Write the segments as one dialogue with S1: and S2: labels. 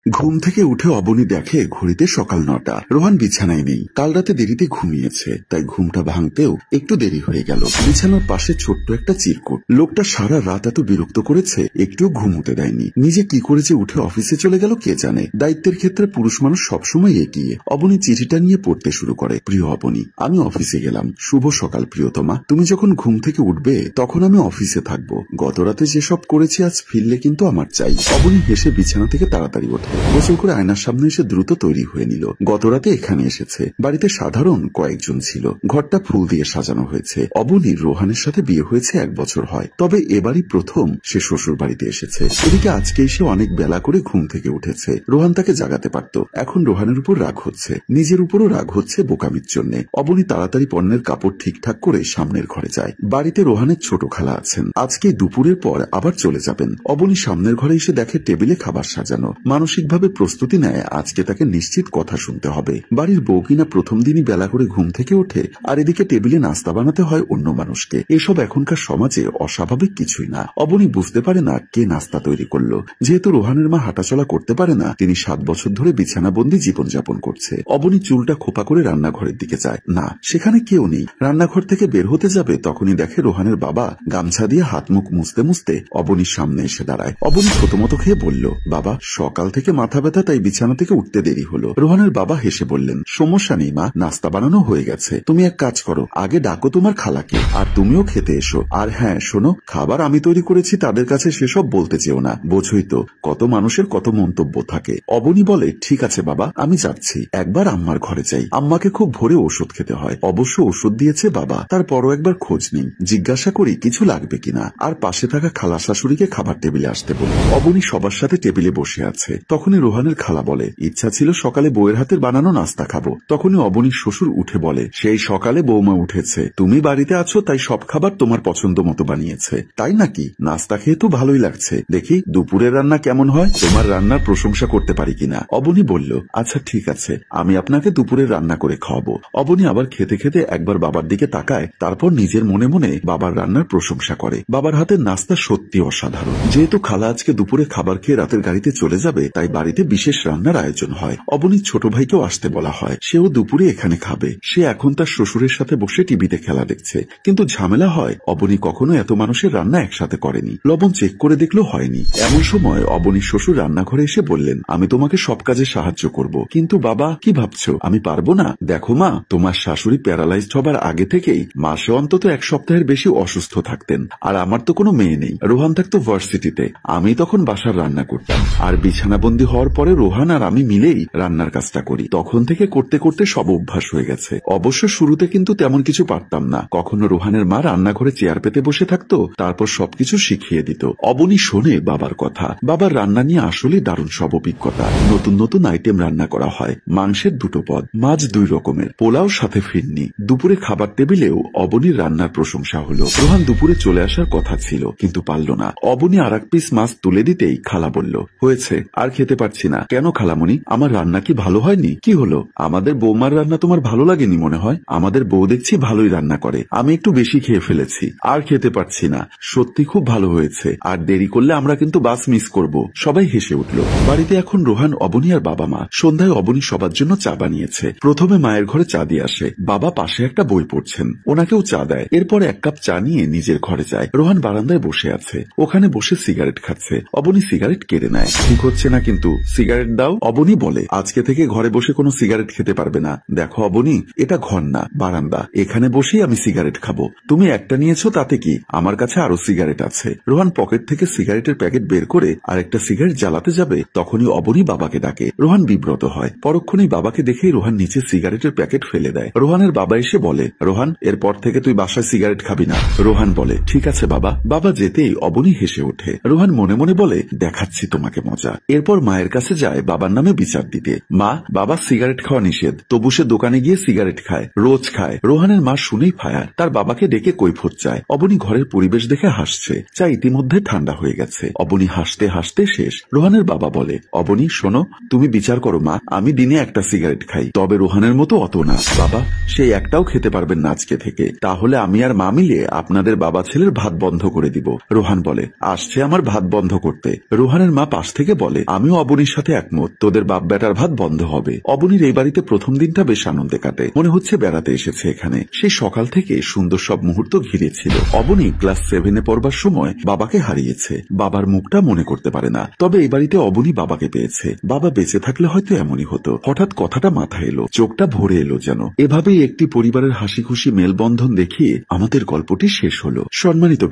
S1: ঘুম থেকে উঠে অবনী দেখে ঘড়িতে সকাল ৯টা। রোহান বিছানায় নেই, কাল রাতে দেরিতে ঘুমিয়েছে, তাই ঘুমটা ভাঙতেও একটু দেরি হয়ে গেল। বিছানার পাশে ছোট্ট একটা চিরকুট। লোকটা সারা রাত এত বিরক্ত করেছে, একটুও ঘুমোতে দেয়নি। নিজে কি করেছে উঠে অফিসে চলে গেল কে জানে। দায়িত্বের ক্ষেত্রে পুরুষ মানুষ সবসময় এগিয়ে। অবনী চিঠিটা নিয়ে পড়তে শুরু করে। প্রিয় অবনী, আমি অফিসে গেলাম। শুভ সকাল প্রিয়তমা। তুমি যখন ঘুম থেকে উঠবে তখন আমি অফিসে থাকবো। গত রাতে যেসব করেছি আজ ফিরলে কিন্তু আমার চাই। অবনী হেসে বিছানা থেকে তাড়াতাড়ি ওঠে, গোসল করে আয়নার সামনে এসে দ্রুত তৈরি হয়ে নিল। গত রাতে এখানে এসেছে। বাড়িতে সাধারণ কয়েকজন ছিল। ঘরটা ফুল দিয়ে সাজানো হয়েছে। অবনীর রোহানের সাথে বিয়ে হয়েছে 1 বছর হয়, তবে এবারই প্রথম সে শ্বশুর বাড়িতে এসেছে। এদিকে আজকে এসে অনেক বেলা করে ঘুম থেকে উঠেছে। রোহান তাকে জাগাতে পারত, এখন রোহানের উপর রাগ হচ্ছে, নিজের উপরও রাগ হচ্ছে বোকামির জন্য। অবনী তাড়াতাড়ি পণ্যের কাপড় ঠিকঠাক করে সামনের ঘরে যায়। বাড়িতে রোহানের ছোট খালা আছেন। আজকে দুপুরের পর আবার চলে যাবেন। অবনী সামনের ঘরে এসে দেখে টেবিলে খাবার সাজানো। মানসিকভাবে প্রস্তুতি নেয় আজকে তাকে নিশ্চিত কথা শুনতে হবে। বাড়ির বউ কিনা প্রথম দিনই বেলা করে ঘুম থেকে ওঠে, আর এদিকে টেবিলে নাস্তা বানাতে হয় অন্য মানুষকে। এসব এখনকার সমাজে অস্বাভাবিক কিছুই না। অবনী বুঝতে পারে না কে নাস্তা তৈরি করলো। যেহেতু রোহানের মা হাঁটাচলা করতে পারে না, তিনি 7 বছর ধরে বিছানাবন্দি জীবনযাপন করছে। অবনী চুলটা খোপা করে রান্নাঘরের দিকে যায়। না, সেখানে কেউ নেই। রান্নাঘর থেকে বের হতে যাবে তখনই দেখে রোহানের বাবা গামছা দিয়ে হাত মুখ মুছতে মুছতে অবনীর সামনে এসে দাঁড়ায়। অবনী থতমত খেয়ে বলল, বাবা, সকাল থেকে মাথা ব্যথা, তাই বিছানা থেকে উঠতে দেরি হলো। রোহানের বাবা হেসে বললেন, সমস্যা নেই মা, নাস্তা বানানো হয়ে গেছে। তুমি এক কাজ করো, আগে ডাকো তোমার খালাকে, আর তুমিও খেতে এসো। আর হ্যাঁ শোনো, খাবার আমি তৈরি করেছি, তাদের কাছে সেসব বলতে চেও না। বোঝই তো কত মানুষের কত মন্তব্য থাকে। অবনী বলে, ঠিক আছে বাবা, আমি যাচ্ছি। একবার আম্মার ঘরে যাই। আম্মাকে খুব ভোরে ওষুধ খেতে হয়। অবশ্য ওষুধ দিয়েছে বাবা, তারপরও একবার খোঁজ নেই, জিজ্ঞাসা করি কিছু লাগবে কিনা। আর পাশে থাকা খালা শাশুড়িকে খাবার টেবিলে আসতে বলি। অবনী সবার সাথে টেবিলে বসে আছে। তখনই রোহানের খালা বলে, ইচ্ছা ছিল সকালে বউয়ের হাতের বানানো নাস্তা খাবো। তখনই অবনীর শ্বশুর উঠে বলে, সেই সকালে বৌমা উঠেছে, তুমি বাড়িতে আছো তাই সব খাবার তোমার পছন্দ মতো বানিয়েছে। তাই নাকি? নাস্তা খেয়ে তো ভালোই লাগছে। দেখি দুপুরের রান্না কেমন হয়, তোমার রান্নার প্রশংসা করতে পারি কিনা। অবনী বলল, আচ্ছা ঠিক আছে, আমি আপনাকে দুপুরের রান্না করে খাওয়াবো। অবনী আবার খেতে খেতে একবার বাবার দিকে তাকায়, তারপর নিজের মনে মনে বাবার রান্নার প্রশংসা করে। বাবার হাতের নাস্তা সত্যি অসাধারণ। যেহেতু খালা আজকে দুপুরে খাবার খেয়ে রাতের গাড়িতে চলে যাবে, তাই বাড়িতে বিশেষ রান্নার আয়োজন হয়। অবনীর ছোট ভাইকেও আসতে বলা হয়, সেও দুপুরে এখানে খাবে। সে এখন তার শ্বশুরের সাথে বসে টিভিতে খেলা দেখছে। কিন্তু ঝামেলা হয়, অবনী কখনো এত মানুষের রান্না একসাথে করেনি। লবণ চেক করে দেখলেও হয়নি। এমন সময় অবনীর শ্বশুর রান্নাঘরে এসে বললেন, আমি তোমাকে সব কাজে সাহায্য করব। কিন্তু বাবা, কি ভাবছো আমি পারবো না? দেখো মা, তোমার শাশুড়ি প্যারালাইজড হবার আগে থেকেই মাসে অন্তত 1 সপ্তাহের বেশি অসুস্থ থাকতেন। আর আমার তো কোনো মেয়ে নেই। রোহান থাকতো ভার্সিটিতে, আমি তখন বাসার রান্না করতাম। আর বিছানাবন্দি হওয়ার পরে রোহান আর আমি মিলেই রান্নার কাজটা করি। তখন থেকে করতে করতে সব অভ্যাস হয়ে গেছে। অবশ্য শুরুতে কিন্তু তেমন কিছু পারতাম না। কখনো রোহানের মা রান্নাঘরে চেয়ার পেতে বসে থাকতো, তারপর সবকিছু শিখিয়ে দিত। অবনী শোনে বাবার কথা। বাবার রান্না নিয়ে আসলে দারুণ সব অভিজ্ঞতা। নতুন নতুন আইটেম রান্না করা হয়। মাংসের 2টো পদ, মাছ 2 রকমের, পোলাও সাথে ফিরনি। দুপুরে খাবার টেবিলেও অবনীর রান্নার প্রশংসা হলো। রোহান দুপুরে চলে আসার কথা ছিল, কিন্তু পারল না। অবনী আর 1 পিস মাছ তুলে দিতেই খালা বলল, হয়েছে, আর খেতে পারছি না। কেন খালামণি, আমার রান্না কি ভালো হয়নি? কি হলো? আমাদের বৌমার রান্না তোমার ভালো লাগেনি মনে হয়? আমাদের বউ দেখছি ভালোই রান্না করে। আমি একটু বেশি খেয়ে ফেলেছি, আর খেতে পারছি না। সত্যি খুব ভালো হয়েছে, আর দেরি করলে আমরা কিন্তু বাস মিস করব। সবাই হেসে উঠল। বাড়িতে এখন রোহান, অবনী আর বাবা মা। সন্ধ্যায় অবনী সবার জন্য চা বানিয়েছে। প্রথমে মায়ের ঘরে চা দিয়ে আসে। বাবা পাশে একটা বই পড়ছেন, ওনাকেও চা দেয়। এরপরে 1 কাপ চা নিয়ে নিজের ঘরে যায়। রোহান বারান্দায় বসে আছে, ওখানে বসে সিগারেট খাচ্ছে। অবনী সিগারেট কেড়ে নেয়। ঠিক হচ্ছে না কিন্তু, সিগারেট দাও। অবনী বলে, আজকে থেকে ঘরে বসে কোনো সিগারেট খেতে পারবে না। দেখো অবনী, এটা ঘর না, বারান্দা। এখানে বসেই আমি সিগারেট খাবো। তুমি একটা নিয়েছো তাতে কি, আমার কাছে আরো সিগারেট আছে। রোহান পকেট থেকে সিগারেটের প্যাকেট বের করে আরেকটা সিগারেট জ্বালাতে যাবে, তখনই অবনী বাবাকে ডাকে। রোহান বিব্রত হয়। পরক্ষণেই বাবাকে দেখেই রোহান নিচে সিগারেটের প্যাকেট ফেলে দেয়। রোহানের বাবা এসে বলে, রোহান, এরপর থেকে তুই বাসায় সিগারেট খাবি না। রোহান বলে, ঠিক আছে বাবা। বাবা যেতেই অবনী হেসে ওঠে। রোহান মনে মনে বলে, দেখাচ্ছি তোমাকে মজা। এরপর মায়ের কাছে যায় বাবার নামে বিচার দিতে। মা, বাবা সিগারেট খাওয়া নিষেধ, তবু সে দোকানে গিয়ে সিগারেট খায়, রোজ খায়। রোহানের মা শুনেই ফায়ার, তার বাবাকে ডেকে কৈফিয়ত চায়। অবনী ঘরের পরিবেশ দেখে হাসছে। চা ইতিমধ্যে ঠান্ডা হয়ে গেছে। অবনী হাসতে হাসতে শেষ। রোহানের বাবা বলে, অবনী শোনো, তুমি বিচার করো মা, আমি দিনে 1টা সিগারেট খাই, তবে রোহানের মতো অত না। বাবা, সেই একটাও খেতে পারবেন না আজকে থেকে। তাহলে আমি আর মা মিলে আপনাদের বাবা ছেলের ভাত বন্ধ করে দিব। রোহান বলে, আসছে আমার ভাত বন্ধ করতে। রোহানের মা পাশ থেকে বলে, আমিও অবনীর সাথে একমত, তোদের বাপ বেটার ভাত বন্ধ হবে। অবনীর এই বাড়িতে প্রথম দিনটা বেশ আনন্দে কাটে, মনে হচ্ছে বেড়াতে এসেছে এখানে। সেই সকাল থেকে সুন্দর সব মুহূর্ত ঘিরে ছিল। অবনী ক্লাস 7-এ পড়বার সময় বাবাকে হারিয়েছে, বাবার মুখটা মনে করতে পারে না। তবে এই বাড়িতে অবনী বাবাকে পেয়েছে। বাবা বেঁচে থাকলে হয়তো এমনই হতো। হঠাৎ কথাটা মাথায় এলো, চোখটা ভরে এলো যেন। এভাবেই একটি পরিবারের হাসি খুশি মেলবন্ধন দেখিয়ে আমাদের গল্পটি শেষ হলো। সম্মানিত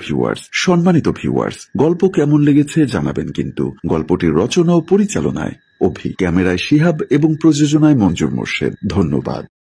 S1: ভিউয়ার্স, গল্প কেমন লেগেছে জানাবেন কিন্তু। গল্পটির রচনা ও পরিচালনায় অভি, ক্যামেরায় শিহাব এবং প্রযোজনায় মঞ্জুর মোর্শেদ। ধন্যবাদ।